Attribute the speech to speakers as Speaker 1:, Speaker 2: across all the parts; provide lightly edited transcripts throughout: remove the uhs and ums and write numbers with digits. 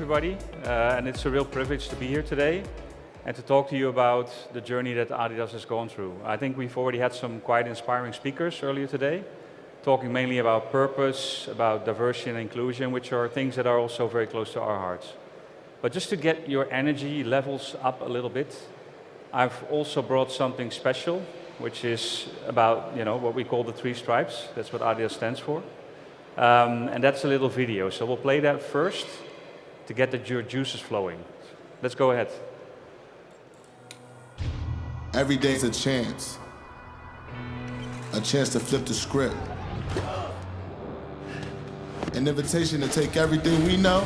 Speaker 1: everybody, and it's a real privilege to be here today and to talk to you about the journey that Adidas has gone through. I think we've already had some quite inspiring speakers earlier today, talking mainly about purpose, about diversity and inclusion, which are things that are also very close to our hearts. But just to get your energy levels up a little bit, I've also brought something special, which is about, what we call the 3 stripes. That's what Adidas stands for. And that's a little video. So we'll play that first to get your juices flowing. Let's go ahead.
Speaker 2: Every day's a chance to flip the script. An invitation to take everything we know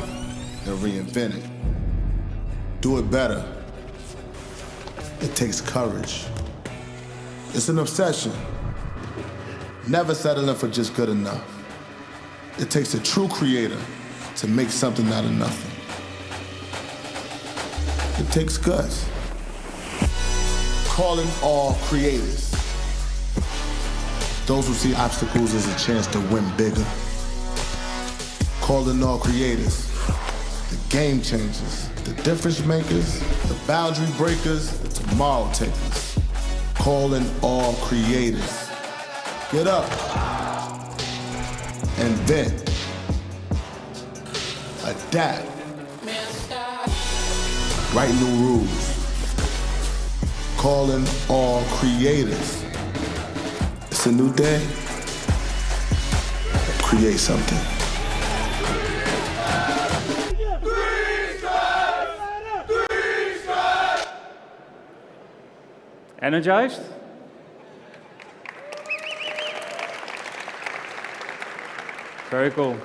Speaker 2: and reinvent it. Do it better. It takes courage. It's an obsession. Never settling for just good enough. It takes a true creator to make something out of nothing. It takes guts. Calling all creators. Those who see obstacles as a chance to win bigger. Calling all creators. The game changers, the difference makers, the boundary breakers, the tomorrow takers. Calling all creators. Get up. Invent. Adapt. Write new rules. Calling all creators. It's a new day. Create something.
Speaker 1: Energized? Very cool.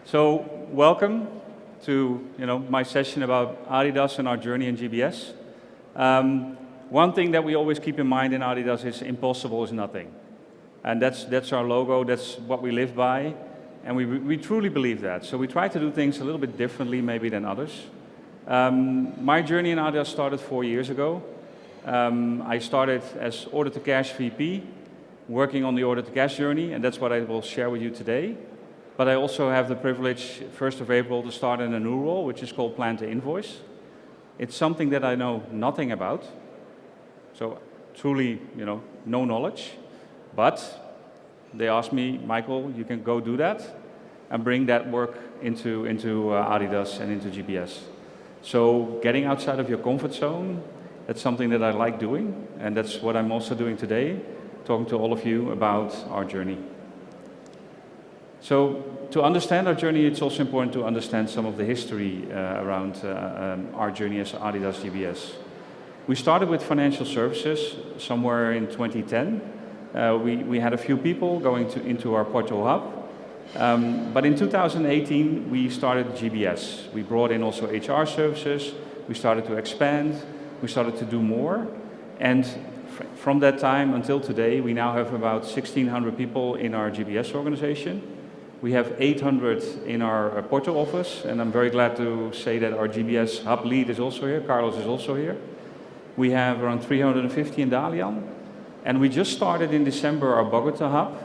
Speaker 1: So welcome to my session about Adidas and our journey in GBS. One thing that we always keep in mind in Adidas is impossible is nothing. And that's our logo, that's what we live by, and we truly believe that. So we try to do things a little bit differently maybe than others. My journey in Adidas started 4 years ago. I started as order-to-cash VP, working on the order-to-cash journey, and that's what I will share with you today. But I also have the privilege, 1st of April, to start in a new role, which is called Plan to Invoice. It's something that I know nothing about, so truly, no knowledge. But they asked me, Michael, you can go do that and bring that work into Adidas and into GBS. So getting outside of your comfort zone, that's something that I like doing, and that's what I'm also doing today, talking to all of you about our journey. So to understand our journey, it's also important to understand some of the history around our journey as Adidas GBS. We started with financial services somewhere in 2010. We had a few people going into our Porto hub. But in 2018, we started GBS. We brought in also HR services. We started to expand. We started to do more. And from that time until today, we now have about 1,600 people in our GBS organization. We have 800 in our Porto office, and I'm very glad to say that our GBS hub lead is also here. Carlos is also here. We have around 350 in Dalian. And we just started in December our Bogota hub,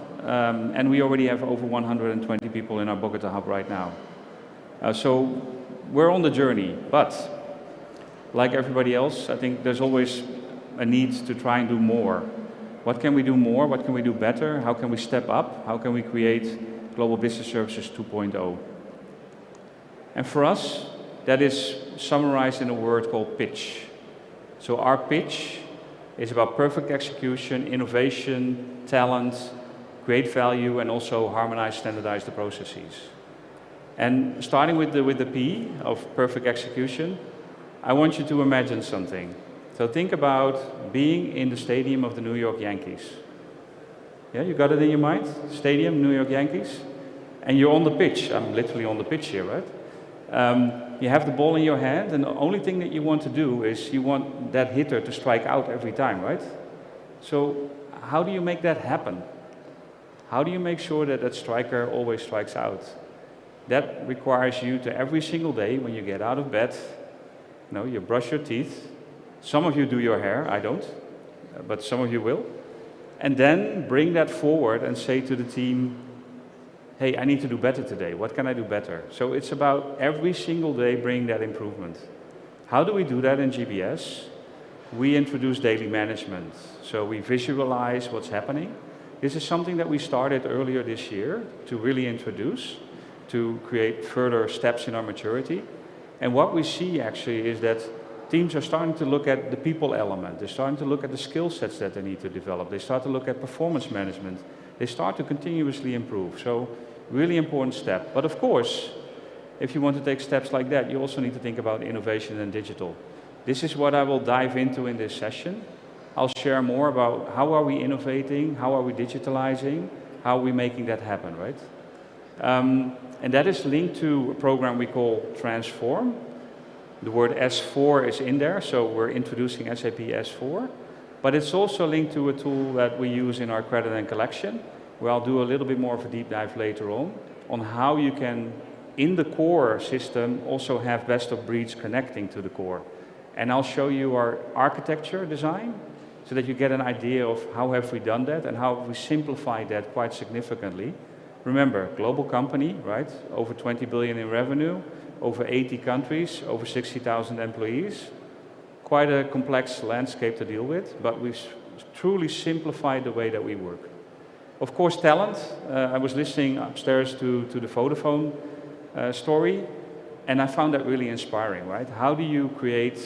Speaker 1: and we already have over 120 people in our Bogota hub right now. So we're on the journey, but like everybody else, I think there's always a need to try and do more. What can we do more? What can we do better? How can we step up? How can we create Global Business Services 2.0? And for us, that is summarized in a word called pitch. So our pitch is about perfect execution, innovation, talent, great value, and also harmonize, standardize the processes. And starting with the P of perfect execution, I want you to imagine something. So think about being in the stadium of the New York Yankees. Yeah, you got it in your mind? Stadium, New York Yankees. And you're on the pitch. I'm literally on the pitch here, right? You have the ball in your hand, and the only thing that you want to do is you want that hitter to strike out every time, right? So how do you make that happen? How do you make sure that that striker always strikes out? That requires you to every single day when you get out of bed, you brush your teeth. Some of you do your hair, I don't, but some of you will. And then bring that forward and say to the team, hey, I need to do better today. What can I do better? So it's about every single day bringing that improvement. How do we do that in GBS? We introduce daily management. So we visualize what's happening. This is something that we started earlier this year to really introduce, to create further steps in our maturity. And what we see actually is that teams are starting to look at the people element. They're starting to look at the skill sets that they need to develop. They start to look at performance management. They start to continuously improve. So really important step. But of course, if you want to take steps like that, you also need to think about innovation and digital. This is what I will dive into in this session. I'll share more about how are we innovating, how are we digitalizing, how are we making that happen, right? And that is linked to a program we call Transform. The word S4 is in there, so we're introducing SAP S4. But it's also linked to a tool that we use in our credit and collection, where I'll do a little bit more of a deep dive later on how you can, in the core system, also have best of breeds connecting to the core. And I'll show you our architecture design, so that you get an idea of how have we done that and how we simplified that quite significantly. Remember, global company, right? Over 20 billion in revenue, over 80 countries, over 60,000 employees. Quite a complex landscape to deal with, but we've truly simplified the way that we work. Of course, talent. I was listening upstairs to the Vodafone story, and I found that really inspiring, right? How do you create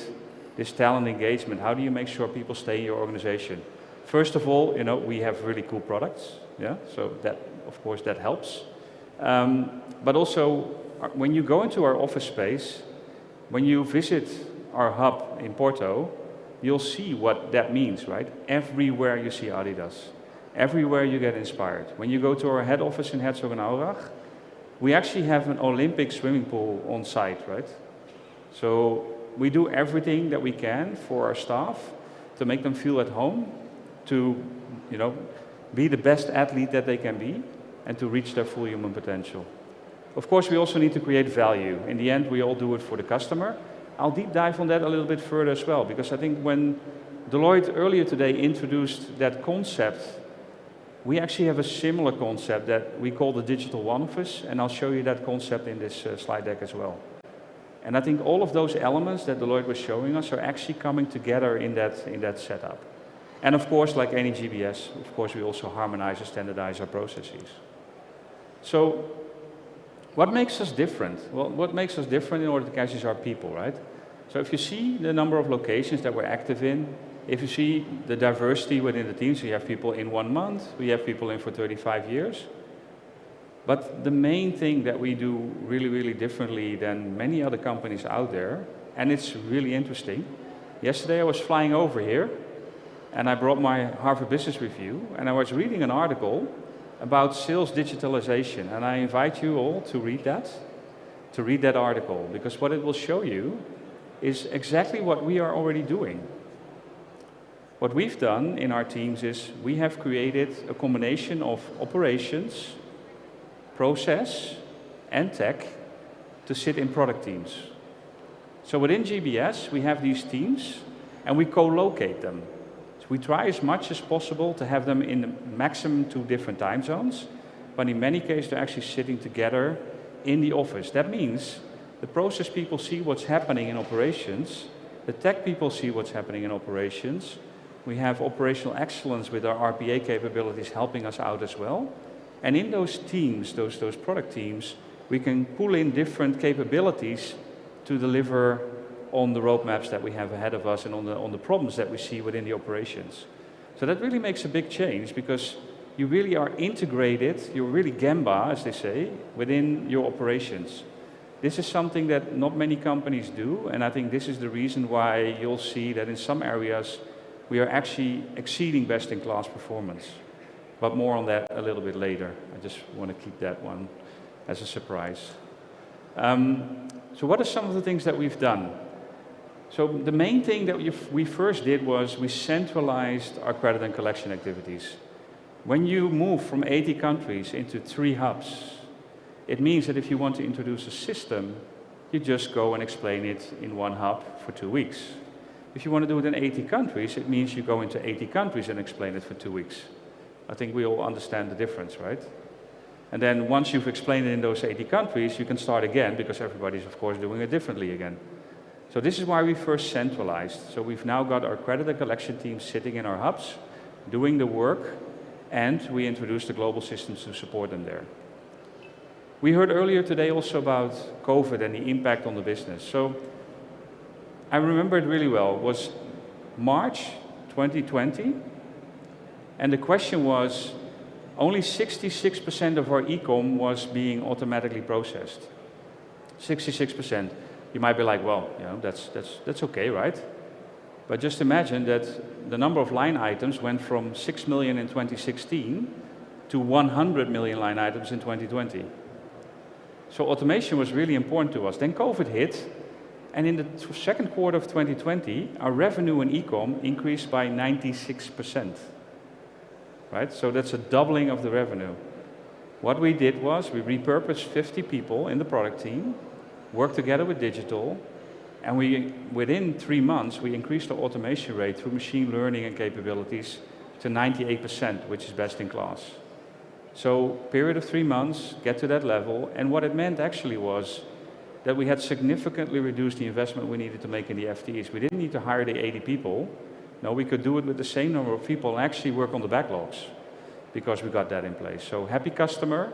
Speaker 1: this talent engagement? How do you make sure people stay in your organization? First of all, you know, we have really cool products, yeah? So that, of course, that helps. But also, when you go into our office space, when you visit our hub in Porto, you'll see what that means, right? Everywhere you see Adidas. Everywhere you get inspired. When you go to our head office in Herzogenaurach, we actually have an Olympic swimming pool on site, right? So we do everything that we can for our staff to make them feel at home, to, you know, be the best athlete that they can be, and to reach their full human potential. Of course, we also need to create value. In the end, we all do it for the customer. I'll deep dive on that a little bit further as well, because I think when Deloitte earlier today introduced that concept, we actually have a similar concept that we call the Digital One Office, and I'll show you that concept in this slide deck as well. And I think all of those elements that Deloitte was showing us are actually coming together in that setup. And of course, like any GBS, of course, we also harmonize and standardize our processes. So what makes us different? Well, what makes us different in order to catch is our people, right? So if you see the number of locations that we're active in, if you see the diversity within the teams, we have people in 1 month, we have people in for 35 years. But the main thing that we do really, really differently than many other companies out there, and it's really interesting. Yesterday I was flying over here, and I brought my Harvard Business Review, and I was reading an article about sales digitalization, and I invite you all to read that article, because what it will show you is exactly what we are already doing. What we've done in our teams is we have created a combination of operations, process, and tech to sit in product teams. So within GBS, we have these teams, and we co-locate them. So we try as much as possible to have them in the maximum 2 different time zones, but in many cases, they're actually sitting together in the office. That means the process people see what's happening in operations, the tech people see what's happening in operations. We have operational excellence with our RPA capabilities helping us out as well. And in those teams, those product teams, we can pull in different capabilities to deliver on the roadmaps that we have ahead of us and on the problems that we see within the operations. So that really makes a big change, because you really are integrated, you're really Gemba, as they say, within your operations. This is something that not many companies do, and I think this is the reason why you'll see that in some areas we are actually exceeding best-in-class performance. But more on that a little bit later. I just want to keep that one as a surprise. So what are some of the things that we've done? So the main thing that we first did was we centralized our credit and collection activities. When you move from 80 countries into 3 hubs, it means that if you want to introduce a system, you just go and explain it in 1 hub for 2 weeks. If you want to do it in 80 countries, it means you go into 80 countries and explain it for 2 weeks. I think we all understand the difference, right? And then once you've explained it in those 80 countries, you can start again because everybody's of course doing it differently again. So this is why we first centralized. So we've now got our credit and collection teams sitting in our hubs, doing the work, and we introduced the global systems to support them there. We heard earlier today also about COVID and the impact on the business. So I remember it really well. It was March 2020, and the question was, only 66% of our e-com was being automatically processed. 66%. You might be like, well, you know, that's okay, right? But just imagine that the number of line items went from 6 million in 2016 to 100 million line items in 2020. So automation was really important to us. Then COVID hit, and in the second quarter of 2020, our revenue in e-com increased by 96%. Right? So that's a doubling of the revenue. What we did was we repurposed 50 people in the product team, worked together with digital, and within 3 months, we increased our automation rate through machine learning and capabilities to 98%, which is best in class. So period of 3 months, get to that level, and what it meant actually was that we had significantly reduced the investment we needed to make in the FTEs. We didn't need to hire the 80 people. No, we could do it with the same number of people and actually work on the backlogs because we got that in place. So happy customer,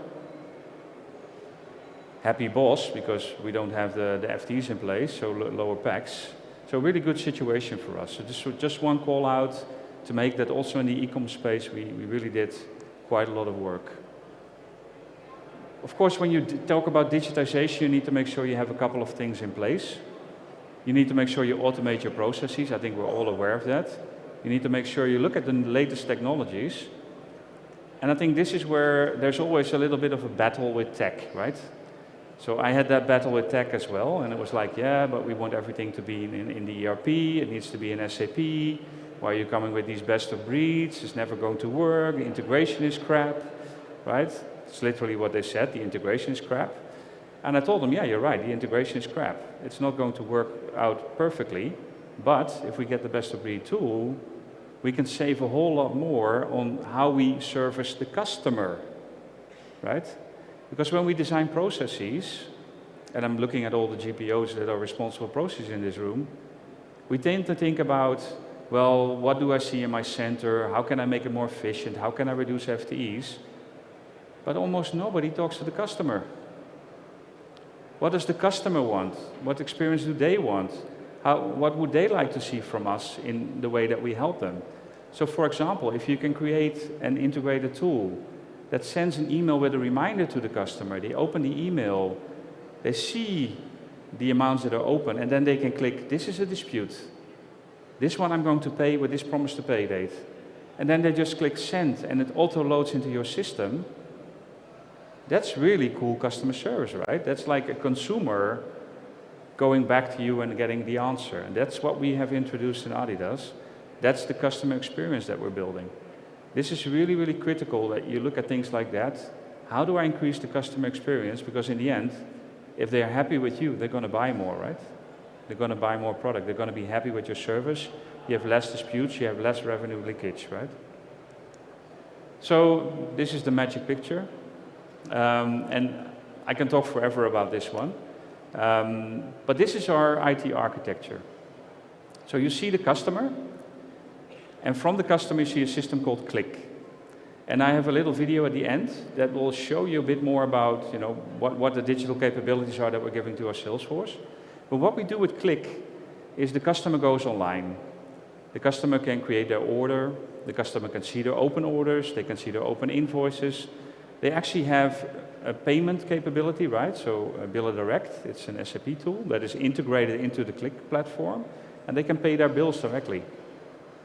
Speaker 1: happy boss because we don't have the FTEs in place, so lower packs. So really good situation for us. So this was just one call out to make that also in the e-com space, we really did quite a lot of work. Of course, when you talk about digitization, you need to make sure you have a couple of things in place. You need to make sure you automate your processes. I think we're all aware of that. You need to make sure you look at the latest technologies. And I think this is where there's always a little bit of a battle with tech, right? So I had that battle with tech as well, and it was like, yeah, but we want everything to be in the ERP, it needs to be in SAP. Why are you coming with these best of breeds? It's never going to work, the integration is crap, right? It's literally what they said, the integration is crap. And I told them, yeah, you're right, the integration is crap. It's not going to work out perfectly, but if we get the best of breed tool, we can save a whole lot more on how we service the customer, right? Because when we design processes, and I'm looking at all the GPOs that are responsible processes in this room, we tend to think about, well, what do I see in my center? How can I make it more efficient? How can I reduce FTEs? But almost nobody talks to the customer. What does the customer want? What experience do they want? What would they like to see from us in the way that we help them? So for example, if you can create an integrated tool that sends an email with a reminder to the customer, they open the email, they see the amounts that are open, and then they can click, this is a dispute. This one I'm going to pay with this promise to pay date. And then they just click send, and it auto loads into your system. That's really cool customer service, right? That's like a consumer going back to you and getting the answer. And that's what we have introduced in Adidas. That's the customer experience that we're building. This is really, really critical that you look at things like that. How do I increase the customer experience? Because in the end, if they're happy with you, they're going to buy more, right? They're going to buy more product. They're going to be happy with your service. You have less disputes. You have less revenue leakage, right? So this is the magic picture. And I can talk forever about this one. But this is our IT architecture. So you see the customer, and from the customer you see a system called Click. And I have a little video at the end that will show you a bit more about, you know, what the digital capabilities are that we're giving to our sales force. But what we do with Click is the customer goes online. The customer can create their order. The customer can see their open orders. They can see their open invoices. They actually have a payment capability, right? So Bill Direct, it's an SAP tool that is integrated into the Click platform, and they can pay their bills directly.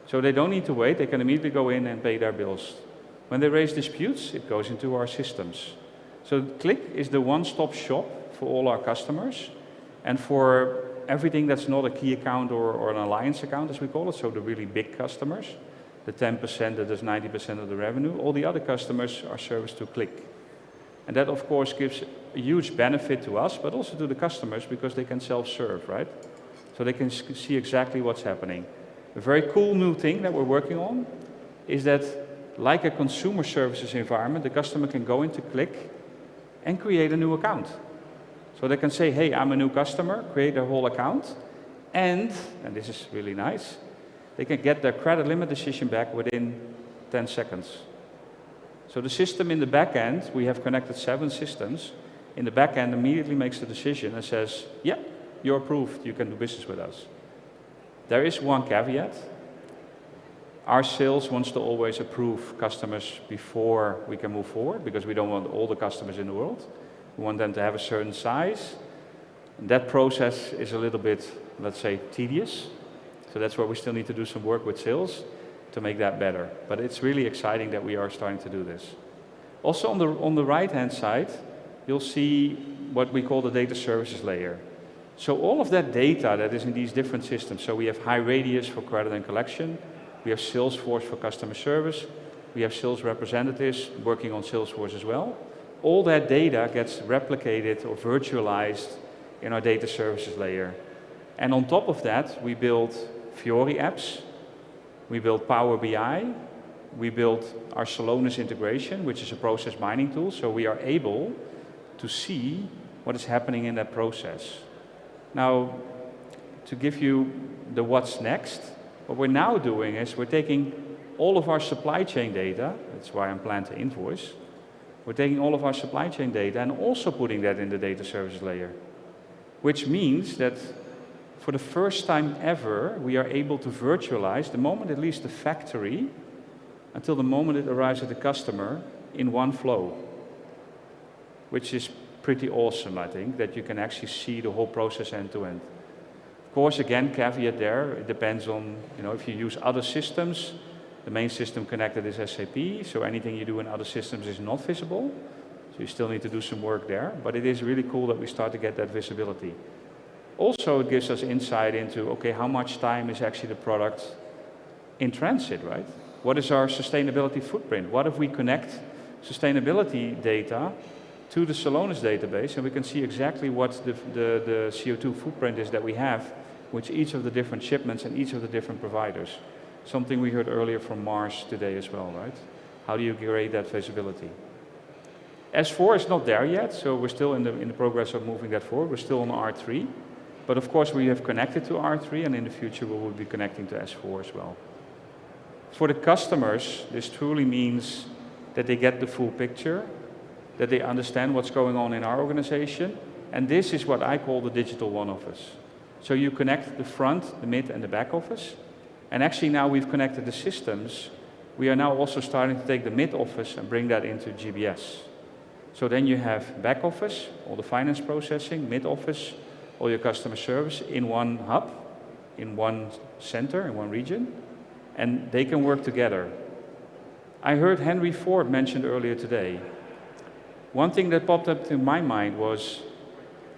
Speaker 1: So they don't need to wait, they can immediately go in and pay their bills. When they raise disputes, it goes into our systems. So Click is the one-stop shop for all our customers, and for everything that's not a key account or an alliance account, as we call it, so the really big customers, the 10% that does 90% of the revenue, all the other customers are serviced to Click. And that, of course, gives a huge benefit to us, but also to the customers, because they can self-serve, right? So they can see exactly what's happening. A very cool new thing that we're working on is that, like a consumer services environment, the customer can go into Click, and create a new account. So they can say, hey, I'm a new customer, create a whole account, and this is really nice, they can get their credit limit decision back within 10 seconds. So the system in the back end, we have connected 7 systems, in the back end immediately makes the decision and says, yeah, you're approved, you can do business with us. There is one caveat. Our sales wants to always approve customers before we can move forward, because we don't want all the customers in the world. We want them to have a certain size. And that process is a little bit, let's say, tedious. So that's where we still need to do some work with sales to make that better. But it's really exciting that we are starting to do this. Also on the right-hand side, you'll see what we call the data services layer. So all of that data that is in these different systems, so we have HighRadius for credit and collection, we have Salesforce for customer service, we have sales representatives working on Salesforce as well. All that data gets replicated or virtualized in our data services layer. And on top of that, we build Fiori apps, we build Power BI, we build our Salonis integration, which is a process mining tool, so we are able to see what is happening in that process. Now, to give you the what's next, what we're now doing is we're taking all of our supply chain data, that's why I'm planning to invoice, we're taking all of our supply chain data and also putting that in the data services layer, which means that for the first time ever, we are able to virtualize the moment it leaves the factory until the moment it arrives at the customer in one flow, which is pretty awesome, I think, that you can actually see the whole process end to end. Of course, again, caveat there, it depends on, if you use other systems, the main system connected is SAP, so anything you do in other systems is not visible, so you still need to do some work there, but it is really cool that we start to get that visibility. Also, it gives us insight into, okay, how much time is actually the product in transit, right? What is our sustainability footprint? What if we connect sustainability data to the Salonis database, and we can see exactly what the CO2 footprint is that we have with each of the different shipments and each of the different providers. Something we heard earlier from Mars today as well, right? How do you create that visibility? S4 is not there yet, so we're still in the progress of moving that forward. We're still on R3, but of course we have connected to R3, and in the future we will be connecting to S4 as well. For the customers, this truly means that they get the full picture, that they understand what's going on in our organization, and this is what I call the digital one office. So you connect the front, the mid, and the back office, and actually now we've connected the systems. We are now also starting to take the mid office and bring that into GBS. So then you have back office, all the finance processing, mid office, all your customer service in one hub, in one center, in one region, and they can work together. I heard Henry Ford mentioned earlier today. One thing that popped up in my mind was,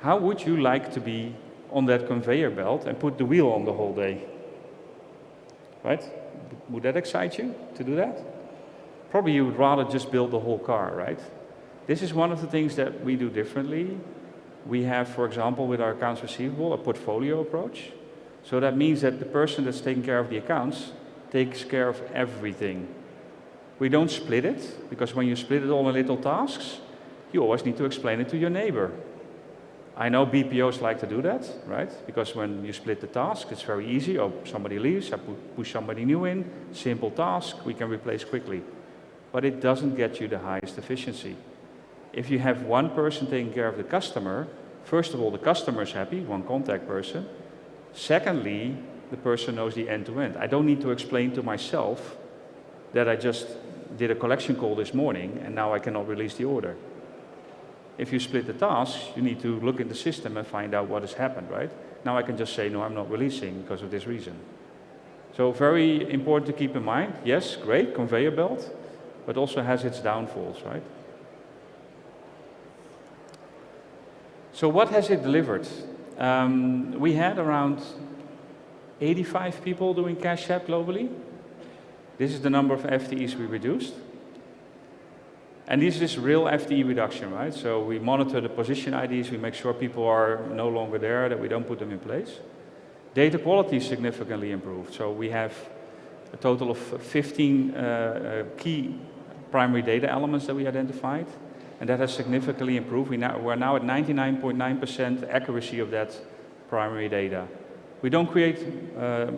Speaker 1: how would you like to be on that conveyor belt and put the wheel on the whole day? Right? Would that excite you to do that? Probably you would rather just build the whole car, right? This is one of the things that we do differently. We have, for example, with our accounts receivable, a portfolio approach. So that means that the person that's taking care of the accounts takes care of everything. We don't split it, because when you split it all in little tasks, you always need to explain it to your neighbor. I know BPOs like to do that, right? Because when you split the task, it's very easy. Oh, somebody leaves, I push somebody new in, simple task, we can replace quickly. But it doesn't get you the highest efficiency. If you have one person taking care of the customer, first of all, the customer is happy, one contact person. Secondly, the person knows the end-to-end. I don't need to explain to myself that I just did a collection call this morning and now I cannot release the order. If you split the tasks, you need to look in the system and find out what has happened, right? Now I can just say, no, I'm not releasing because of this reason. So very important to keep in mind. Yes, great, conveyor belt, but also has its downfalls, right? So what has it delivered? We had around 85 people doing Cash App globally. This is the number of FTEs we reduced. And this is real FTE reduction, right? So we monitor the position IDs, we make sure people are no longer there, that we don't put them in place. Data quality is significantly improved. So we have a total of 15 key primary data elements that we identified. and that has significantly improved. We're now at 99.9% accuracy of that primary data. We don't create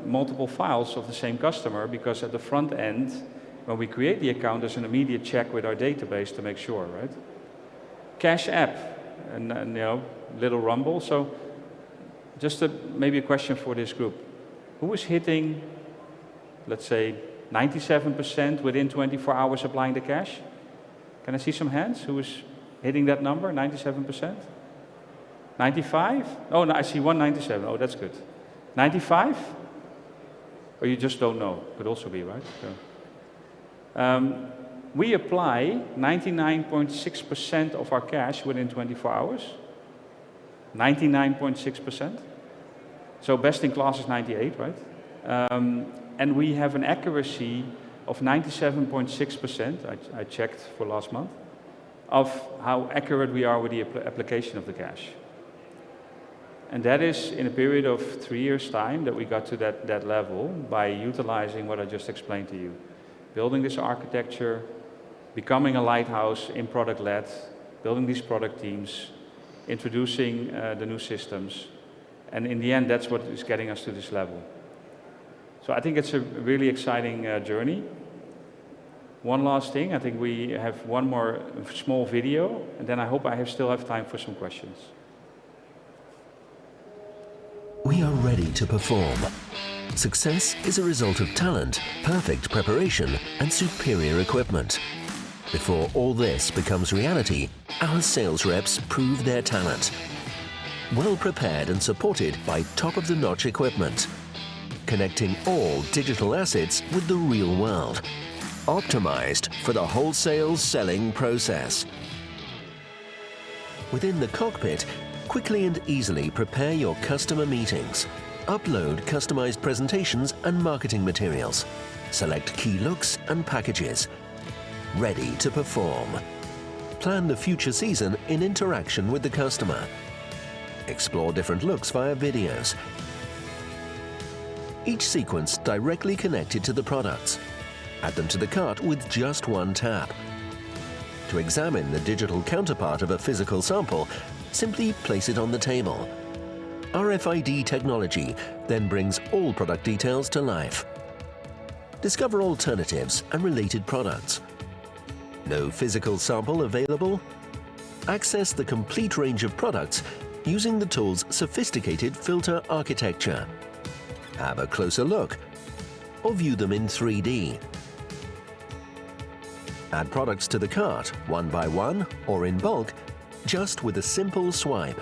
Speaker 1: multiple files of the same customer because at the front end, when we create the account, there's an immediate check with our database to make sure, right? Cash app, and you know, little rumble. So just maybe a question for this group. Who is hitting, let's say, 97% within 24 hours applying the cash? Can I see some hands? Who is hitting that number, 97%? 95? Oh, no, I see 197. Oh, that's good. 95? Or you just don't know? Could also be, right? So, we apply 99.6% of our cash within 24 hours. 99.6%. So best in class is 98, right? And we have an accuracy of 97.6%, I checked for last month, of how accurate we are with the application of the cash. And that is in a period of 3 years' time that we got to that level by utilizing what I just explained to you. Building this architecture, becoming a lighthouse in product-led, building these product teams, introducing the new systems. And in the end, that's what is getting us to this level. So I think it's a really exciting journey. One last thing, I think we have one more small video, and then I hope I still have time for some questions.
Speaker 3: We are ready to perform. Success is a result of talent, perfect preparation, and superior equipment. Before all this becomes reality, our sales reps prove their talent. Well prepared and supported by top-of-the-notch equipment. Connecting all digital assets with the real world. Optimized for the wholesale selling process. Within the cockpit, quickly and easily prepare your customer meetings. Upload customized presentations and marketing materials. Select key looks and packages. Ready to perform. Plan the future season in interaction with the customer. Explore different looks via videos. Each sequence directly connected to the products. Add them to the cart with just one tap. To examine the digital counterpart of a physical sample, simply place it on the table. RFID technology then brings all product details to life. Discover alternatives and related products. No physical sample available? Access the complete range of products using the tool's sophisticated filter architecture. Have a closer look, or view them in 3D. Add products to the cart, one by one, or in bulk, just with a simple swipe.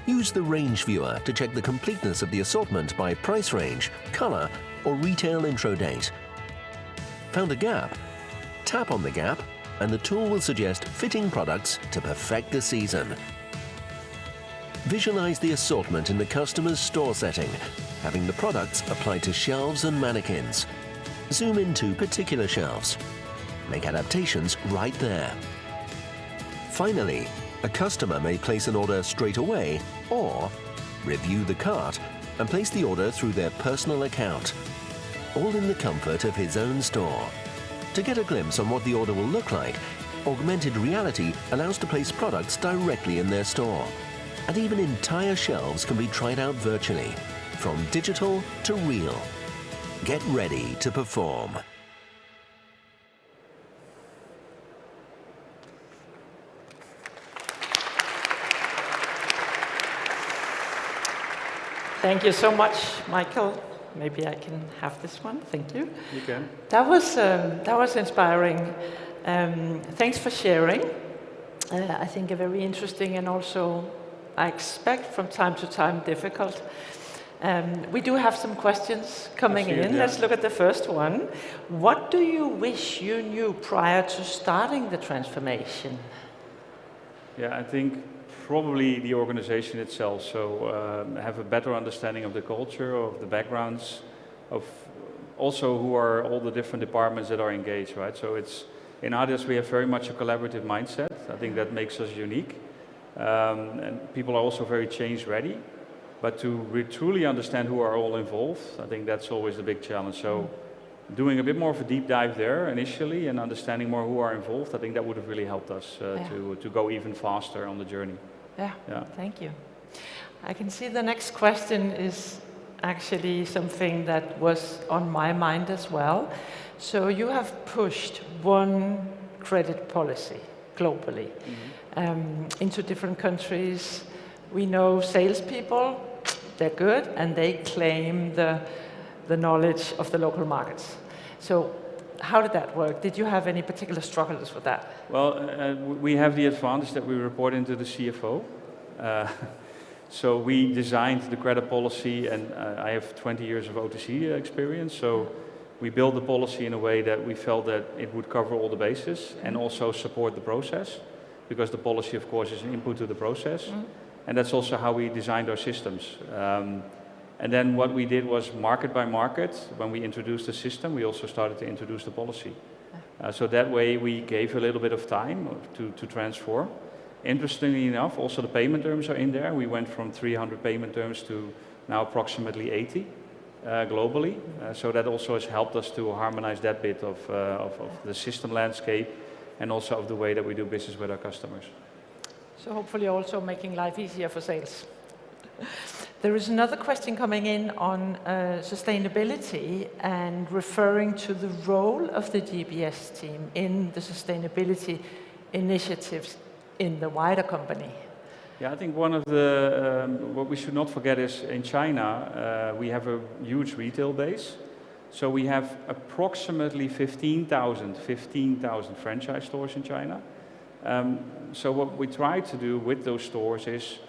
Speaker 3: Use the range viewer to check the completeness of the assortment by price range, color, or retail intro date. Found a gap? Tap on the gap, and the tool will suggest fitting products to perfect the season. Visualize the assortment in the customer's store setting, having the products applied to shelves and mannequins. Zoom into particular shelves. Make adaptations right there. Finally, a customer may place an order straight away or review the cart and place the order through their personal account, all in the comfort of his own store. To get a glimpse on what the order will look like, augmented reality allows to place products directly in their store. And even entire shelves can be tried out virtually, from digital to real. Get ready to perform.
Speaker 4: Thank you so much, Michael. Maybe I can have this one. Thank you.
Speaker 1: You can.
Speaker 4: That was inspiring. Thanks for sharing. I think a very interesting and also, I expect from time to time, difficult. We do have some questions coming in.
Speaker 1: Yeah.
Speaker 4: Let's look at the first one. What do you wish you knew prior to starting the transformation?
Speaker 1: Yeah, I think probably the organization itself. So have a better understanding of the culture, of the backgrounds, of also who are all the different departments that are engaged, right? So it's in Adidas we have very much a collaborative mindset. I think that makes us unique. And people are also very change ready. But to truly understand who are all involved, I think that's always the big challenge. So doing a bit more of a deep dive there initially and understanding more who are involved, I think that would have really helped us to go even faster on the journey.
Speaker 4: Yeah, thank you. I can see the next question is actually something that was on my mind as well. So you have pushed one credit policy globally into different countries. We know salespeople, they're good, and they claim the knowledge of the local markets. So how did that work? Did you have any particular struggles with that?
Speaker 1: Well, we have the advantage that we report into the CFO. So we designed the credit policy, and I have 20 years of OTC experience, so we built the policy in a way that we felt that it would cover all the bases and also support the process, because the policy, of course, is an input to the process. And that's also how we designed our systems. And then what we did was market by market. When we introduced the system, we also started to introduce the policy. So that way we gave a little bit of time to transform. Interestingly enough, also the payment terms are in there. We went from 300 payment terms to now approximately 80 globally. So that also has helped us to harmonize that bit of the system landscape and also of the way that we do business with our customers.
Speaker 4: So hopefully also making life easier for sales. There is another question coming in on sustainability and referring to the role of the GBS team in the sustainability initiatives in the wider company.
Speaker 1: Yeah, I think one of the, what we should not forget is in China, we have a huge retail base. So we have approximately 15,000 franchise stores in China. So what we try to do with those stores is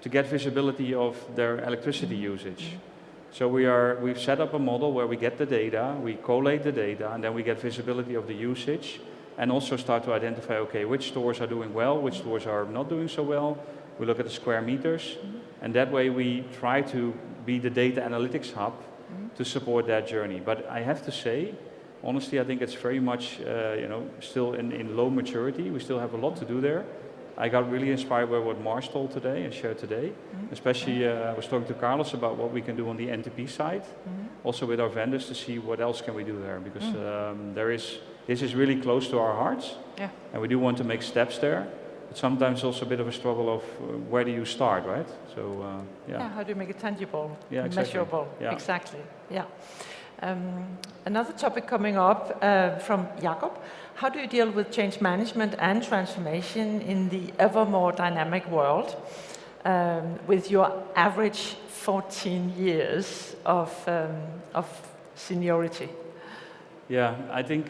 Speaker 1: to get visibility of their electricity usage. So we've set up a model where we get the data, we collate the data, and then we get visibility of the usage, and also start to identify, okay, which stores are doing well, which stores are not doing so well. We look at the square meters, and that way we try to be the data analytics hub to support that journey. But I have to say, honestly, I think it's very much, still in low maturity. We still have a lot to do there. I got really inspired by what Mars told today and shared today. Especially, I was talking to Carlos about what we can do on the NTP side, also with our vendors to see what else can we do there, because this is really close to our hearts, and we do want to make steps there. But sometimes also a bit of a struggle of where do you start, right? So
Speaker 4: how do you make it tangible,
Speaker 1: exactly.
Speaker 4: measurable? Exactly. Yeah. Another topic coming up from Jakob. How do you deal with change management and transformation in the ever more dynamic world with your average 14 years of seniority?
Speaker 1: Yeah, I think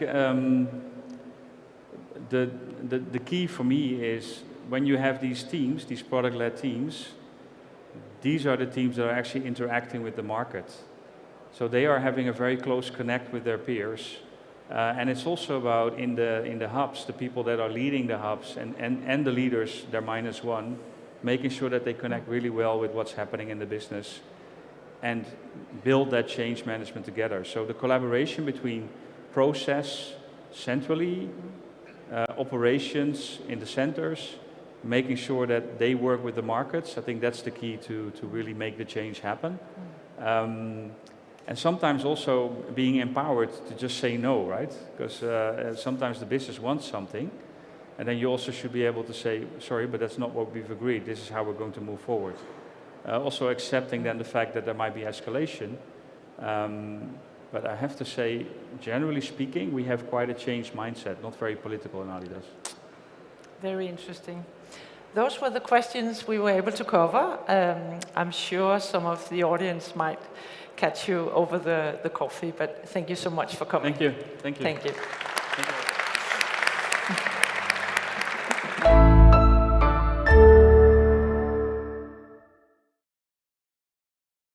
Speaker 1: the key for me is when you have these teams, these product-led teams, these are the teams that are actually interacting with the market. So they are having a very close connect with their peers. And it's also about in the hubs, the people that are leading the hubs and the leaders, they're -1, making sure that they connect really well with what's happening in the business and build that change management together. So the collaboration between process centrally, operations in the centers, making sure that they work with the markets, I think that's the key to really make the change happen. And sometimes also being empowered to just say no, right? Because sometimes the business wants something, and then you also should be able to say, sorry, but that's not what we've agreed. This is how we're going to move forward. Also accepting then the fact that there might be escalation. But I have to say, generally speaking, we have quite a changed mindset, not very political in Adidas.
Speaker 4: Very interesting. Those were the questions we were able to cover. I'm sure some of the audience might catch you over the coffee, but thank you so much for coming.
Speaker 1: Thank you. Thank you.
Speaker 4: Thank you.
Speaker 1: Thank you.